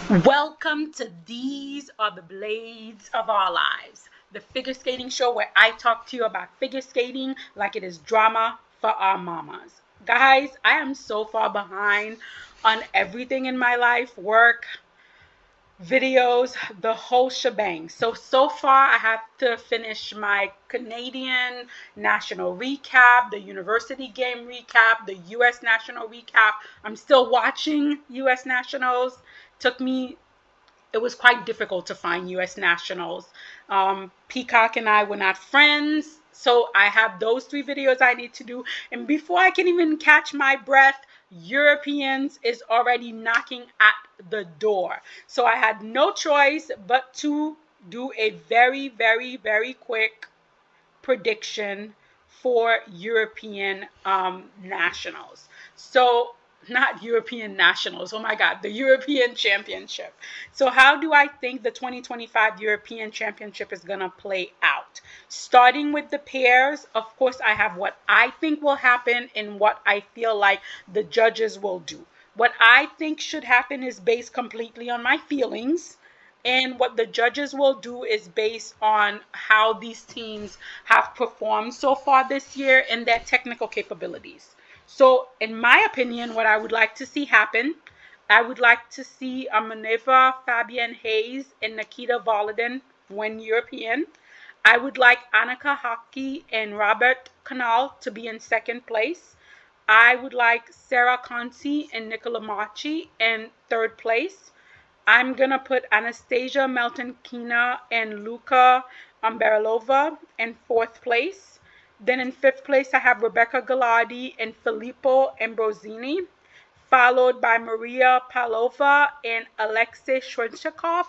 Welcome to These Are the Blades of Our Lives, the figure skating show where I talk to you about figure skating like it is drama for our mamas. Guys, I am so far behind on everything in my life, work, videos, the whole shebang. So far I have to finish my Canadian national recap, the university game recap, the US national recap. I'm still watching US nationals. It was quite difficult to find US nationals. Peacock and I were not friends. So I have those 3 videos I need to do. And before I can even catch my breath, Europeans is already knocking at the door. So I had no choice but to do a very, very, very quick prediction for European nationals. So not European nationals. Oh my God, the European Championship. So how do I think the 2025 European Championship is going to play out? Starting with the pairs, of course, I have what I think will happen and what I feel like the judges will do. What I think should happen is based completely on my feelings. And what the judges will do is based on how these teams have performed so far this year and their technical capabilities. So, in my opinion, what I would like to see happen, I would like to see Minerva, Fabian Hayes, and Nikita Volodin win European. I would like Annika Hockey and Robert Canal to be in second place. I would like Sarah Conti and Nicola Marchi in third place. I'm going to put Anastasia Meltonkina and Luka Umberlova in fourth place. Then in fifth place, I have Rebecca Gallardi and Filippo Ambrosini, followed by Maria Pavlova and Alexei Shrenchakov.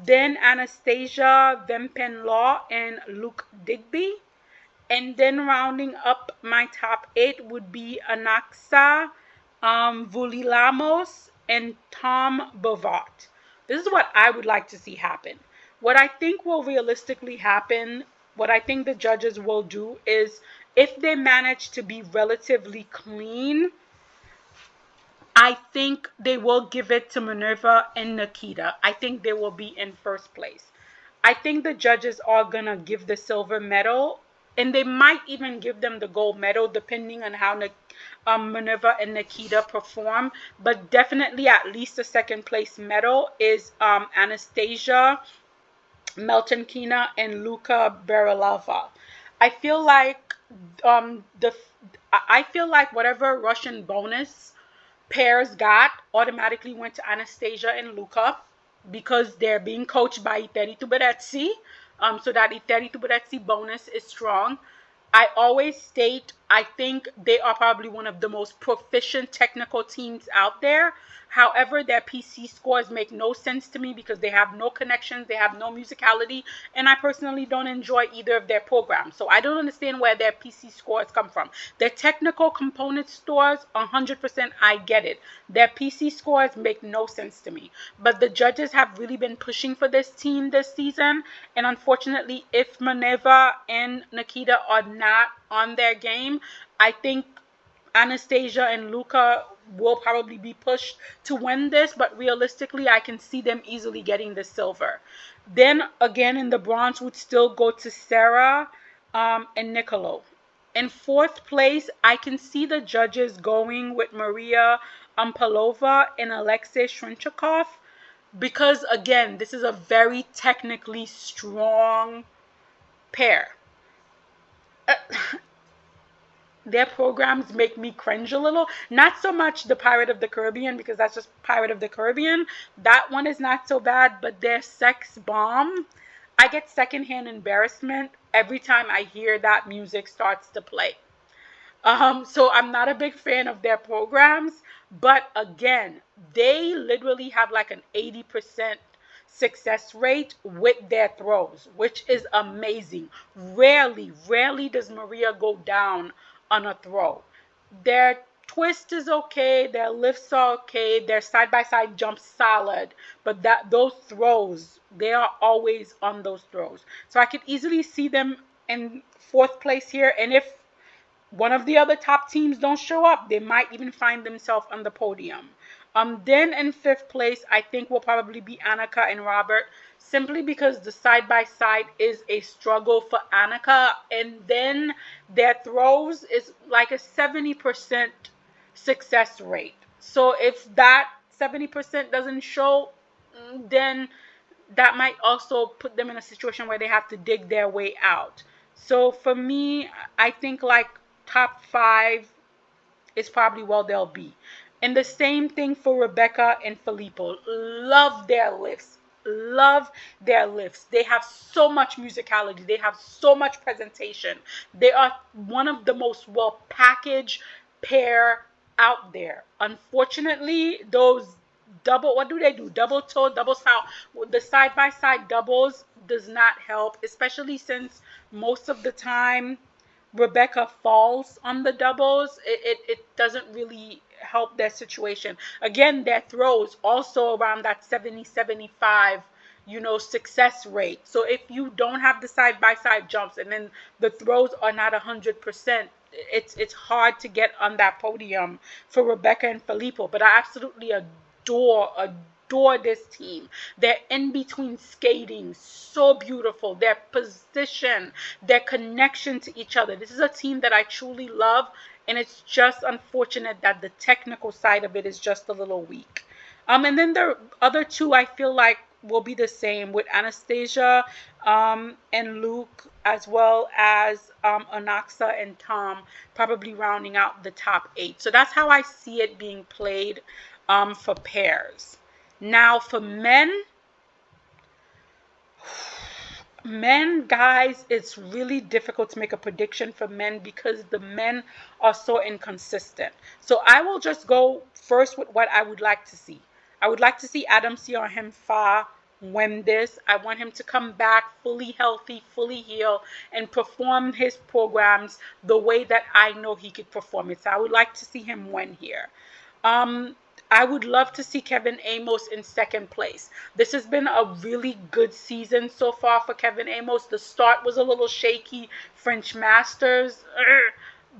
Then Anastasia Vempenlaw and Luke Digby. And then rounding up my top 8 would be Anaxa Vulilamos and Tom Bovart. This is what I would like to see happen. What I think will realistically happen, what I think the judges will do is if they manage to be relatively clean, I think they will give it to Minerva and Nikita. I think they will be in first place. I think the judges are going to give the silver medal, and they might even give them the gold medal depending on how Minerva and Nikita perform. But definitely at least the second place medal is Anastasia Meltonkina and Luka Berilova. I feel like whatever Russian bonus pairs got automatically went to Anastasia and Luka because they're being coached by Teamplushenko. So that Teamplushenko bonus is strong. I always state I think they are probably one of the most proficient technical teams out there. However, their PC scores make no sense to me because they have no connections, they have no musicality, and I personally don't enjoy either of their programs. So I don't understand where their PC scores come from. Their technical component stores, 100% I get it. Their PC scores make no sense to me. But the judges have really been pushing for this team this season, and unfortunately, if Minerva and Nikita are not on their game, I think Anastasia and Luka will probably be pushed to win this, but realistically, I can see them easily getting the silver. Then again, in the bronze would still go to Sarah and Nicolo. In fourth place, I can see the judges going with Maria Ampalova and Alexei Shrenchakov because, again, this is a very technically strong pair. Their programs make me cringe a little. Not so much the Pirate of the Caribbean because that's just Pirate of the Caribbean. That one is not so bad, but their sex bomb, I get secondhand embarrassment every time I hear that music starts to play. So I'm not a big fan of their programs, but again, they literally have like an 80% success rate with their throws, which is amazing. Rarely does Maria go down on a throw. Their twist is okay, their lifts are okay, their side-by-side jumps solid, but those throws, they are always on those throws. So I could easily see them in fourth place here, and if one of the other top teams don't show up, they might even find themselves on the podium. Then in fifth place, I think will probably be Annika and Robert, simply because the side-by-side is a struggle for Annika, and then their throws is like a 70% success rate. So if that 70% doesn't show, then that might also put them in a situation where they have to dig their way out. So for me, I think like top five is probably where they'll be. And the same thing for Rebecca and Filippo. Love their lifts. Love their lifts. They have so much musicality. They have so much presentation. They are one of the most well packaged pair out there. Unfortunately, those double, what do they do? Double toe, double style. The side by side doubles does not help, especially since most of the time Rebecca falls on the doubles. It doesn't really help their situation. Again, their throws also around that 70-75 success rate. So if you don't have the side by side jumps and then the throws are not 100%, it's hard to get on that podium for Rebecca and Filippo. But I absolutely adore this team. Their in-between skating, so beautiful. Their position, their connection to each other. This is a team that I truly love, and it's just unfortunate that the technical side of it is just a little weak. And then the other two I feel like will be the same with Anastasia and Luke, as well as Anaxa and Tom, probably rounding out the top 8. So that's how I see it being played for pairs. Now for men, guys, it's really difficult to make a prediction for men because the men are so inconsistent. So I will just go first with what I would like to see. I would like to see Adam Siarhemfa win this. I want him to come back fully healthy, fully healed, and perform his programs the way that I know he could perform it. So I would like to see him win here. I would love to see Kevin Amos in second place. This has been a really good season so far for Kevin Amos. The start was a little shaky, French Masters,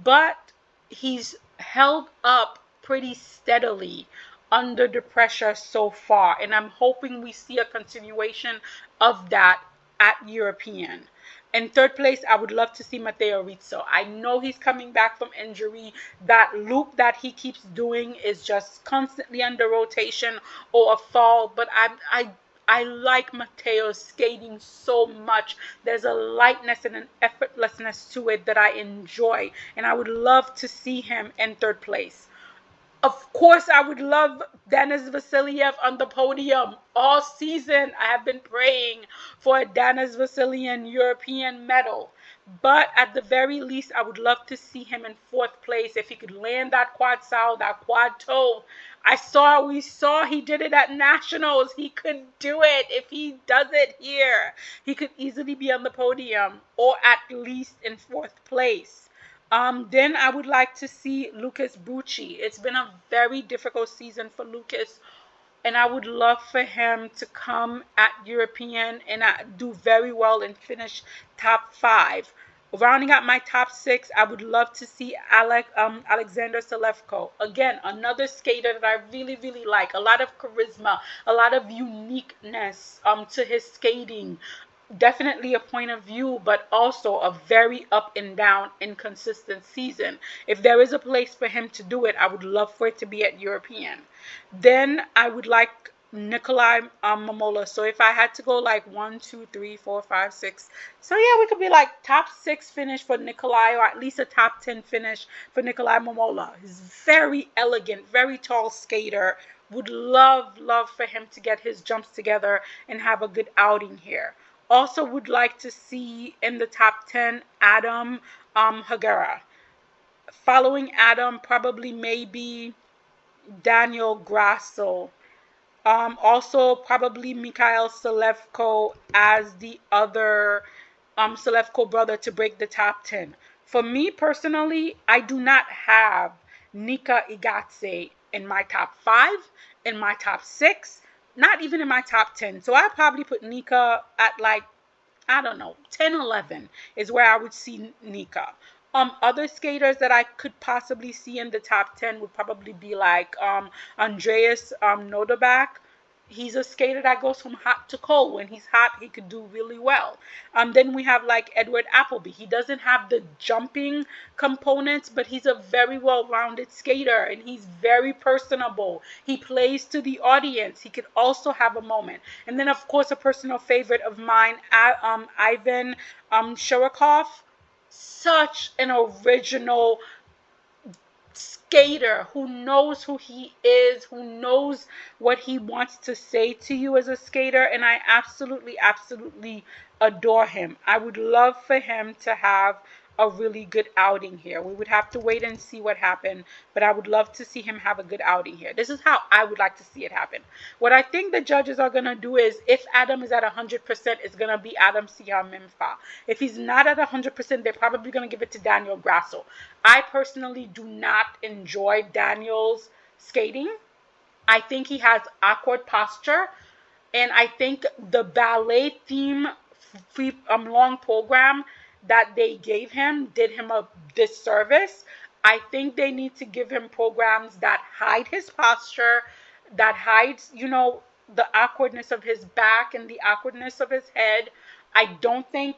but he's held up pretty steadily under the pressure so far. And I'm hoping we see a continuation of that at European. In third place, I would love to see Matteo Rizzo. I know he's coming back from injury. That loop that he keeps doing is just constantly under rotation or a fall. But I like Matteo's skating so much. There's a lightness and an effortlessness to it that I enjoy. And I would love to see him in third place. Of course, I would love Denis Vasiliev on the podium. All season, I have been praying for a Denis Vasiliev European medal. But at the very least, I would love to see him in fourth place. If he could land that quad sow, that quad toe. We saw he did it at Nationals. He could do it. If he does it here, he could easily be on the podium or at least in fourth place. Then I would like to see Lucas Bucci. It's been a very difficult season for Lucas, and I would love for him to come at European and do very well and finish top 5. Rounding out my top 6, I would love to see Alexander Selevko. Again, another skater that I really, really like. A lot of charisma, a lot of uniqueness to his skating. Definitely a point of view, but also a very up and down, inconsistent season. If there is a place for him to do it, I would love for it to be at European. Then I would like Nikolai Momola. So if I had to go like 1, 2, 3, 4, 5, 6. So yeah, we could be like top 6 finish for Nikolai, or at least a top 10 finish for Nikolai Momola. He's very elegant, very tall skater. Would love for him to get his jumps together and have a good outing here. Also would like to see in the top 10 Adam Hagera. Following Adam, probably maybe Daniel Grasso. Also probably Mikhail Selevko as the other Selevko brother to break the top 10. For me personally, I do not have Nika Igatse in my top 5, in my top 6, not even in my top 10. So I probably put Nika at like, I don't know, 10, 11 is where I would see Nika. Other skaters that I could possibly see in the top 10 would probably be like Andreas Nodeback. He's a skater that goes from hot to cold. When he's hot, he could do really well. Then we have like Edward Appleby. He doesn't have the jumping components, but he's a very well-rounded skater, and he's very personable. He plays to the audience. He could also have a moment. And then, of course, a personal favorite of mine, Ivan Shirokov. Such an original skater who knows who he is, who knows what he wants to say to you as a skater, and I absolutely, absolutely adore him. I would love for him to have a really good outing here. We would have to wait and see what happened, but I would love to see him have a good outing here. This is how I would like to see it happen. What I think the judges are going to do is, if Adam is at 100%, it's going to be Adam Siha-Mimfa. If he's not at 100%, they're probably going to give it to Daniel Grasso. I personally do not enjoy Daniel's skating. I think he has awkward posture, and I think the ballet theme long program that they gave him did him a disservice. I think they need to give him programs that hide his posture, that hides, the awkwardness of his back and the awkwardness of his head. I don't think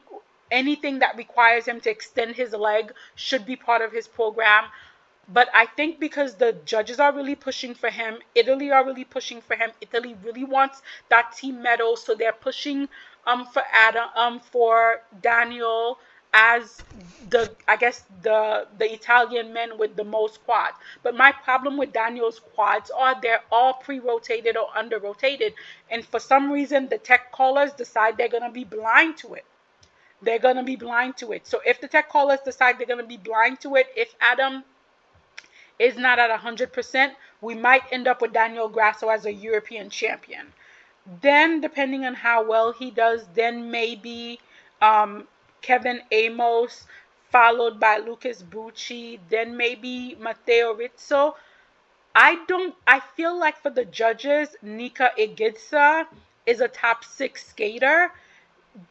anything that requires him to extend his leg should be part of his program. But I think because the judges are really pushing for him, Italy are really pushing for him. Italy really wants that team medal, so they're pushing for Daniel as the Italian men with the most quads. But my problem with Daniel's quads are they're all pre-rotated or under-rotated, and for some reason the tech callers decide they're going to be blind to it. They're going to be blind to it. So if the tech callers decide they're going to be blind to it, if Adam is not at 100%, we might end up with Daniel Grasso as a European champion. Then, depending on how well he does, then maybe Kevin Amos, followed by Lucas Bucci, then maybe Matteo Rizzo. I feel like for the judges, Nika Igitsa is a top 6 skater,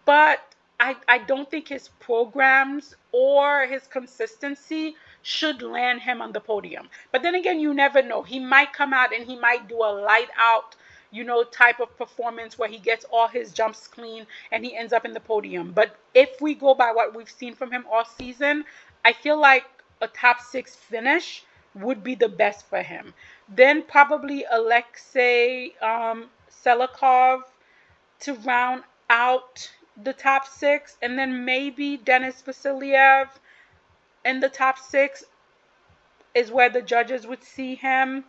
but I don't think his programs or his consistency should land him on the podium. But then again, you never know. He might come out and he might do a light out, type of performance where he gets all his jumps clean and he ends up in the podium. But if we go by what we've seen from him all season, I feel like a top 6 finish would be the best for him. Then probably Alexei Selikov to round out the top 6, and then maybe Denis Vasiliev in the top 6 is where the judges would see him.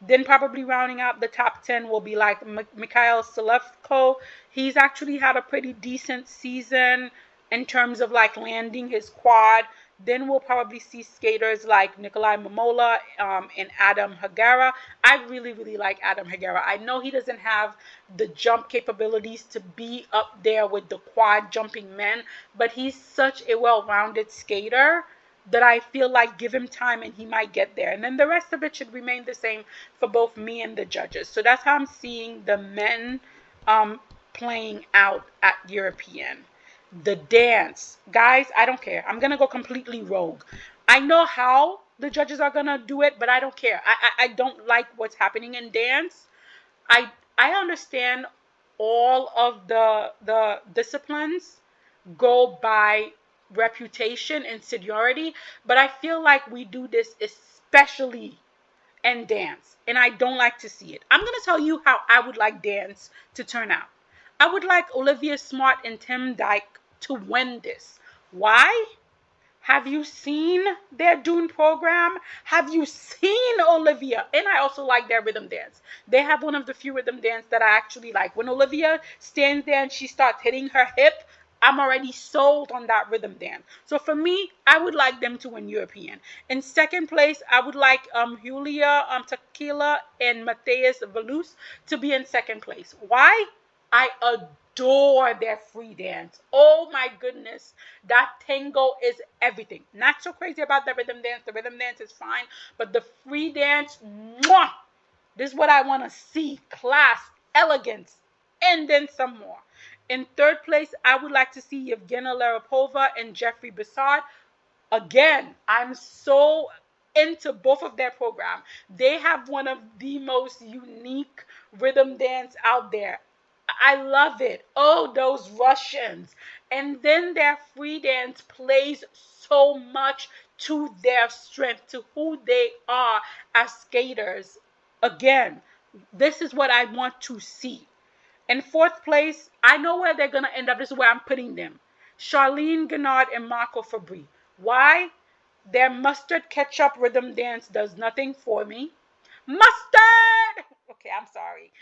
Then probably rounding out the top 10 will be like Mikhail Selevko. He's actually had a pretty decent season in terms of like landing his quad. Then we'll probably see skaters like Nikolai Momola and Adam Hagara. I really, really like Adam Hagara. I know he doesn't have the jump capabilities to be up there with the quad jumping men, but he's such a well-rounded skater that I feel like give him time and he might get there. And then the rest of it should remain the same for both me and the judges. So that's how I'm seeing the men playing out at European. The dance. Guys, I don't care. I'm going to go completely rogue. I know how the judges are going to do it, but I don't care. I don't like what's happening in dance. I understand all of the disciplines go by reputation and seniority, but I feel like we do this especially in dance, and I don't like to see it. I'm going to tell you how I would like dance to turn out. I would like Olivia Smart and Tim Dyke to win this. Why? Have you seen their Dune program? Have you seen Olivia? And I also like their rhythm dance. They have one of the few rhythm dance that I actually like. When Olivia stands there and she starts hitting her hip, I'm already sold on that rhythm dance. So for me, I would like them to win European. In second place, I would like Julia Tequila and Matthias Velus to be in second place. Why? I adore their free dance. Oh my goodness. That tango is everything. Not so crazy about the rhythm dance. The rhythm dance is fine. But the free dance, mwah! This is what I want to see. Class, elegance, and then some more. In third place, I would like to see Evgenia Larapova and Jeffrey Bissard. Again, I'm so into both of their program. They have one of the most unique rhythm dance out there. I love it. Oh, those Russians. And then their free dance plays so much to their strength, to who they are as skaters. Again, this is what I want to see. In fourth place, I know where they're going to end up. This is where I'm putting them. Charlene Gennard and Marco Fabri. Why? Their mustard ketchup rhythm dance does nothing for me. Mustard! Okay, I'm sorry.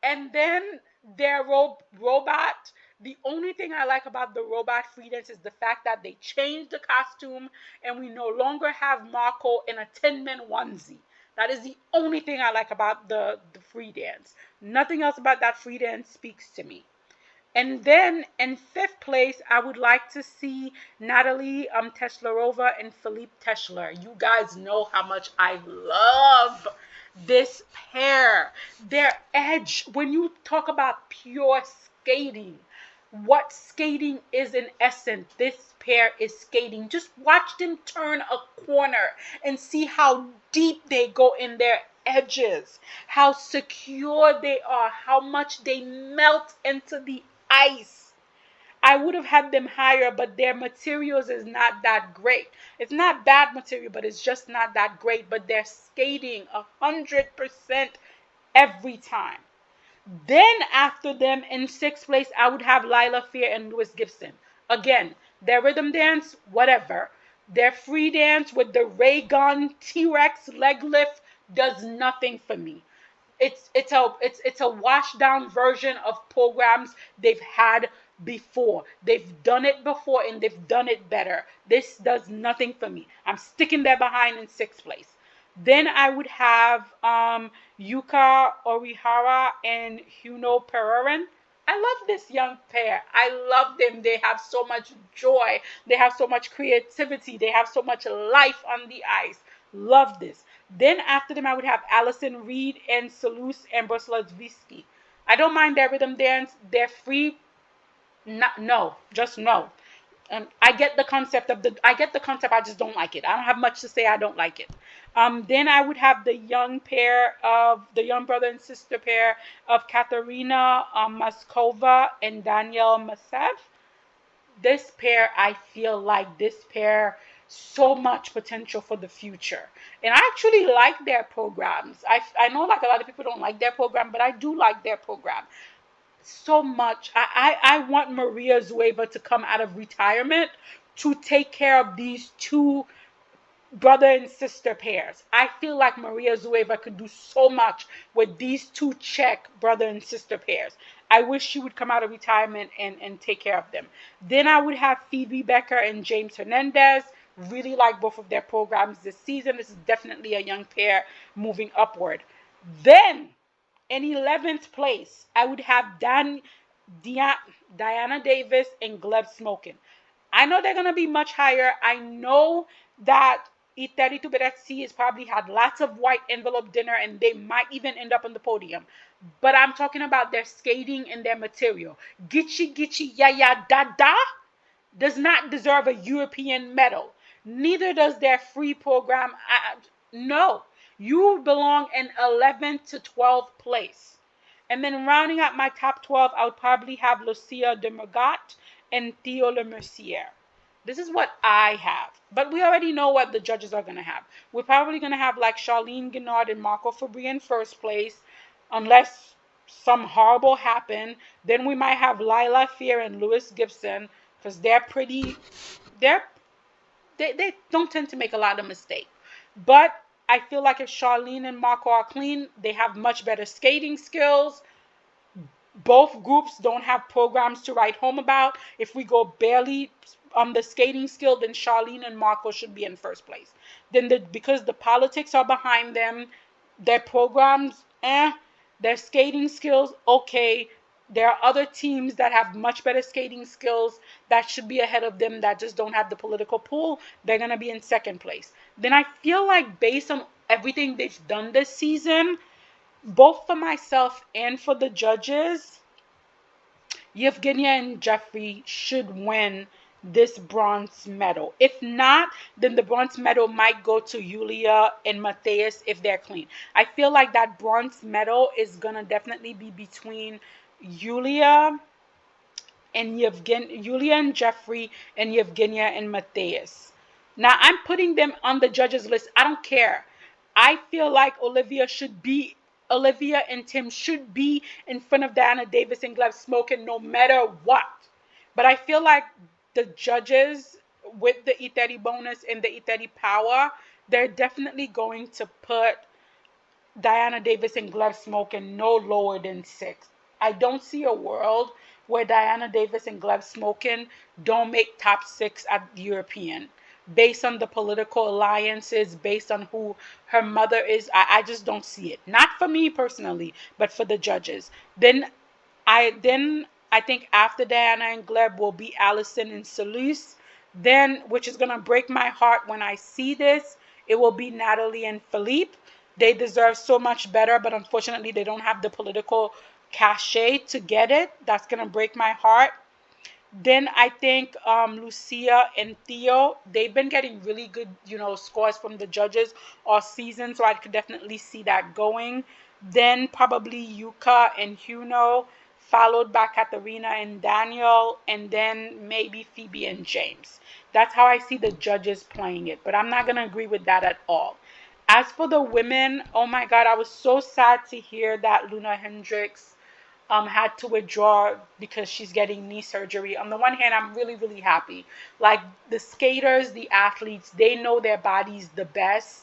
And then their robot. The only thing I like about the robot free dance is the fact that they changed the costume and we no longer have Marco in a 10-man onesie. That is the only thing I like about the free dance. Nothing else about that free dance speaks to me. And then in fifth place, I would like to see Natalie Teslarova and Philippe Teschler. You guys know how much I love this pair. Their edge, when you talk about pure skating, what skating is in essence, this pair is skating. Just watch them turn a corner and see how deep they go in their edges, how secure they are, how much they melt into the ice. I would have had them higher, but their materials is not that great. It's not bad material, but it's just not that great. But they're skating 100% every time. Then after them in sixth place, I would have Lila Fear and Louis Gibson. Again, their rhythm dance, whatever. Their free dance with the ray gun T-Rex leg lift does nothing for me. It's a washed down version of programs they've had before. They've done it before and they've done it better. This does nothing for me. I'm sticking there behind in sixth place. Then I would have Yuka Orihara and Huno Pereira. I love this young pair. I love them. They have so much joy. They have so much creativity. They have so much life on the ice. Love this. Then after them, I would have Allison Reed and Salus and Bruslavsky. I don't mind their rhythm dance. They're free. No, just no. I get the concept. I just don't like it. I don't have much to say. I don't like it. Then I would have the young brother and sister pair of Katerina Maskova and Daniel Masev. This pair, I feel like this pair so much potential for the future. And I actually like their programs. I know like a lot of people don't like their program, but I do like their program so much. I want Maria Zueva to come out of retirement to take care of these two brother and sister pairs. I feel like Maria Zueva could do so much with these two Czech brother and sister pairs. I wish she would come out of retirement and take care of them. Then I would have Phoebe Becker and James Hernandez. Really like both of their programs this season. This is definitely a young pair moving upward. Then in 11th place, I would have Diana Davis and Gleb Smokin. I know they're going to be much higher. I know that Ekaterina Beretsi has probably had lots of white envelope dinner and they might even end up on the podium. But I'm talking about their skating and their material. Gichi Gichi Yaya Dada does not deserve a European medal. Neither does their free program. No. You belong in 11th to 12th place. And then rounding out my top 12, I would probably have Lucia de Mergat and Theo Le Mercier. This is what I have. But we already know what the judges are going to have. We're probably going to have like Charlene Guinard and Marco Fabri in first place, unless some horrible happen. Then we might have Lila Fear and Louis Gibson, because they don't tend to make a lot of mistakes. But I feel like if Charlene and Marco are clean, they have much better skating skills. Both groups don't have programs to write home about. If we go barely on the skating skill, then Charlene and Marco should be in first place. Then because the politics are behind them, their programs, their skating skills, okay. There are other teams that have much better skating skills that should be ahead of them that just don't have the political pull. They're going to be in second place. Then I feel like based on everything they've done this season, both for myself and for the judges, Evgenia and Jeffrey should win this bronze medal. If not, then the bronze medal might go to Yulia and Matthias if they're clean. I feel like that bronze medal is gonna definitely be between Yulia and Yulia and Jeffrey and Evgenia and Matthias. Now I'm putting them on the judges list. I don't care. I feel like Olivia and Tim should be in front of Diana Davis and Gleb Smoking no matter what. But I feel like the judges with the E30 bonus and the E30 power, they're definitely going to put Diana Davis and Gleb Smoking no lower than 6. I don't see a world where Diana Davis and Gleb Smoking don't make top 6 at the European. Based on the political alliances, based on who her mother is, I just don't see it. Not for me personally, but for the judges. Then I think after Diana and Gleb will be Allison and Seleuce. Then, which is gonna break my heart when I see this, it will be Natalie and Philippe. They deserve so much better, but unfortunately they don't have the political cachet to get it. That's gonna break my heart. Then I think Lucia and Theo, they've been getting really good, scores from the judges all season, so I could definitely see that going. Then probably Yuka and Huno, followed by Katerina and Daniel, and then maybe Phoebe and James. That's how I see the judges playing it, but I'm not going to agree with that at all. As for the women, oh my God, I was so sad to hear that Luna Hendricks had to withdraw because she's getting knee surgery. On the one hand, I'm really, really happy. Like the skaters, the athletes, they know their bodies the best.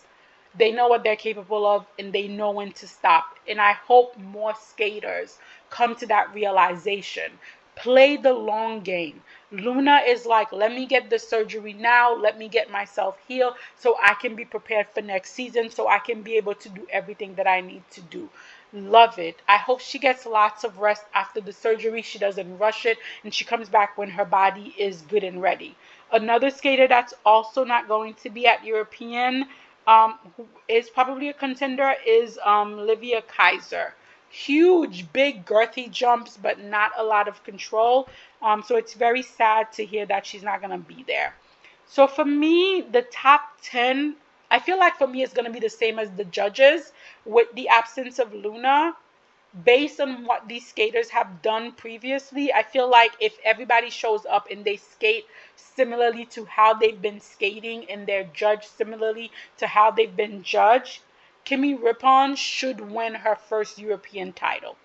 They know what they're capable of and they know when to stop. And I hope more skaters come to that realization. Play the long game. Luna is like, let me get the surgery now. Let me get myself healed so I can be prepared for next season, so I can be able to do everything that I need to do. Love it. I hope she gets lots of rest after the surgery. She doesn't rush it and she comes back when her body is good and ready. Another skater that's also not going to be at European, who is probably a contender, is Livia Kaiser. Huge, big, girthy jumps, but not a lot of control. So it's very sad to hear that she's not going to be there. So for me, the top 10, I feel like for me it's going to be the same as the judges with the absence of Luna. Based on what these skaters have done previously, I feel like if everybody shows up and they skate similarly to how they've been skating and they're judged similarly to how they've been judged, Kimi Rippon should win her first European title.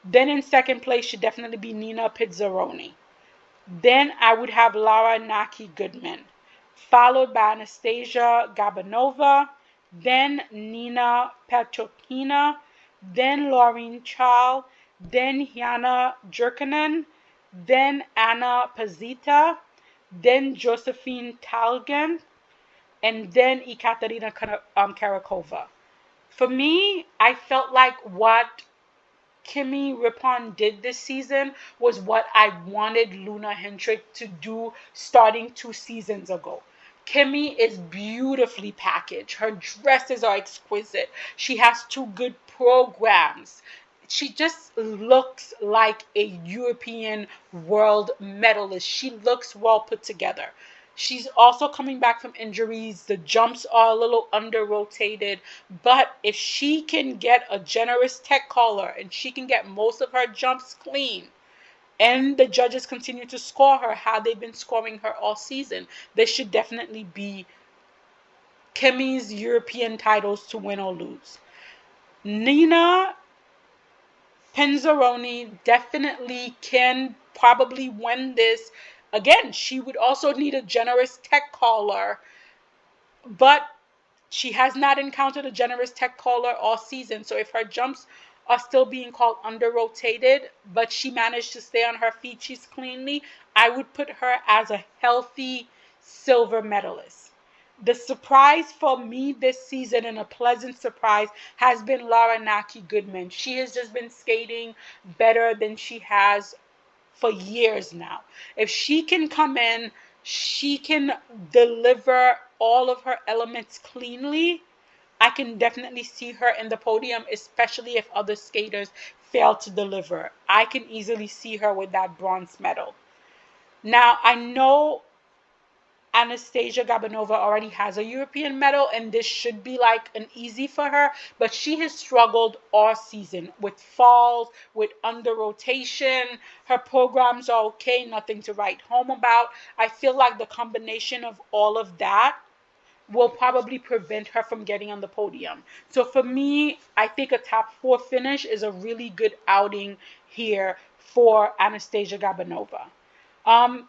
Then in second place should definitely be Nina Pizzaroni. Then I would have Lara Naki Goodman, followed by Anastasia Gabanova, then Nina Petrokina, then Laureen Charles, then Jana Jurkanen, then Anna Pazita, then Josephine Talgen, and then Ekaterina Karakova. For me, I felt like what Kimi Rippon did this season was what I wanted Luna Hendrick to do starting 2 seasons ago. Kimi is beautifully packaged. Her dresses are exquisite. She has 2 good programs. She just looks like a European world medalist. She looks well put together. She's also coming back from injuries. The jumps are a little under-rotated. But if she can get a generous tech caller and she can get most of her jumps clean, and the judges continue to score her how they've been scoring her all season, there should definitely be Kimi's European titles to win or lose. Nina Pizzaroni definitely can probably win this. Again, she would also need a generous tech caller, but she has not encountered a generous tech caller all season. So if her jumps are still being called under-rotated, but she managed to stay on her feet, she's cleanly, I would put her as a healthy silver medalist. The surprise for me this season, and a pleasant surprise, has been Laura Naki Goodman. She has just been skating better than she has for years now. If she can come in, she can deliver all of her elements cleanly, I can definitely see her in the podium, especially if other skaters fail to deliver. I can easily see her with that bronze medal. Now, I know Anastasia Gabanova already has a European medal, and this should be like an easy for her, but she has struggled all season with falls, with under rotation. Her programs are okay, nothing to write home about. I feel like the combination of all of that will probably prevent her from getting on the podium. So for me, I think a top 4 finish is a really good outing here for Anastasia Gabanova. Um,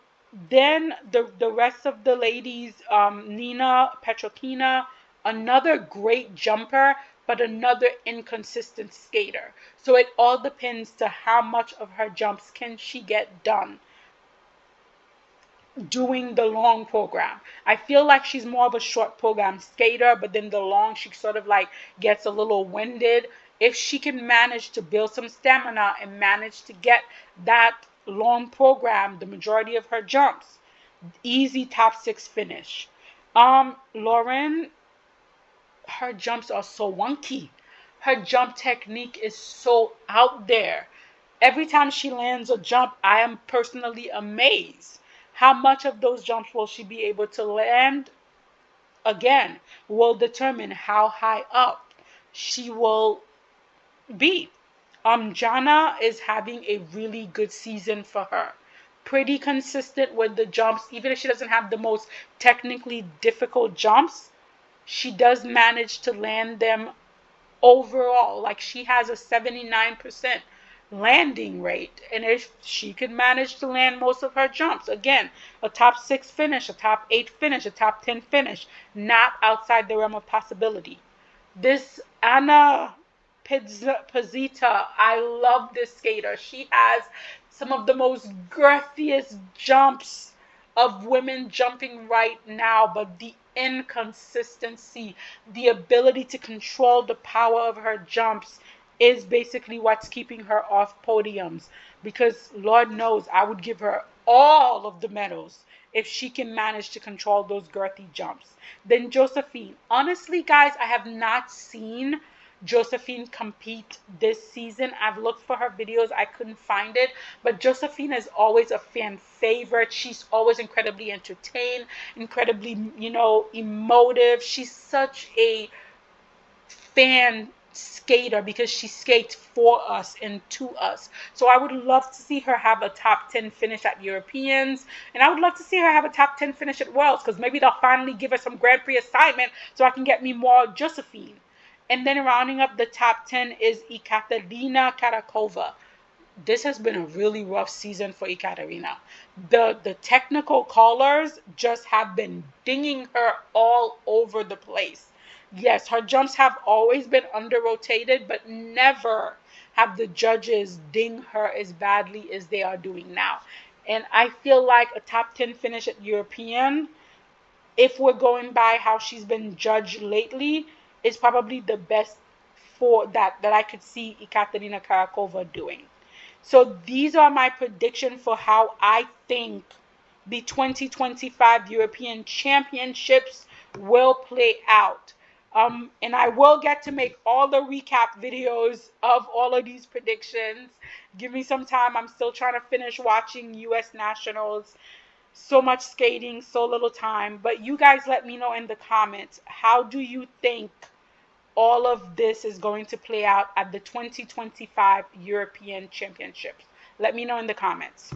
then the rest of the ladies, Nina Petrokina, another great jumper, but another inconsistent skater. So it all depends to how much of her jumps can she get done doing the long program. I feel like she's more of a short program skater, but then the long, she sort of like gets a little winded. If she can manage to build some stamina and manage to get that long program, the majority of her jumps, easy top 6 finish. Lauren, her jumps are so wonky. Her jump technique is so out there. Every time she lands a jump, I am personally amazed. How much of those jumps will she be able to land? Again, will determine how high up she will be. Jana is having a really good season for her. Pretty consistent with the jumps, even if she doesn't have the most technically difficult jumps, she does manage to land them overall. Like she has a 79% landing rate, and if she could manage to land most of her jumps, again, a top 6 finish, a top 8 finish, a top 10 finish, not outside the realm of possibility. This Anna Pazita, I love this skater. She has some of the most girthiest jumps of women jumping right now, but the inconsistency, the ability to control the power of her jumps is basically what's keeping her off podiums. Because Lord knows I would give her all of the medals if she can manage to control those girthy jumps. Then Josephine. Honestly, guys, I have not seen Josephine compete this season. I've looked for her videos, I couldn't find it, but Josephine is always a fan favorite. She's always incredibly entertained, incredibly, emotive. She's such a fan skater because she skates for us and to us. So I would love to see her have a top 10 finish at Europeans, and I would love to see her have a top 10 finish at Worlds, because maybe they'll finally give her some Grand Prix assignment so I can get me more Josephine. And then rounding up the top 10 is Ekaterina Karakova. This has been a really rough season for Ekaterina. The technical callers just have been dinging her all over the place. Yes, her jumps have always been under rotated, but never have the judges ding her as badly as they are doing now. And I feel like a top 10 finish at European, if we're going by how she's been judged lately, is probably the best for that I could see Ekaterina Karakova doing. So these are my prediction for how I think the 2025 European Championships will play out. And I will get to make all the recap videos of all of these predictions. Give me some time. I'm still trying to finish watching US Nationals. So much skating, so little time. But you guys let me know in the comments, how do you think all of this is going to play out at the 2025 European Championships? Let me know in the comments.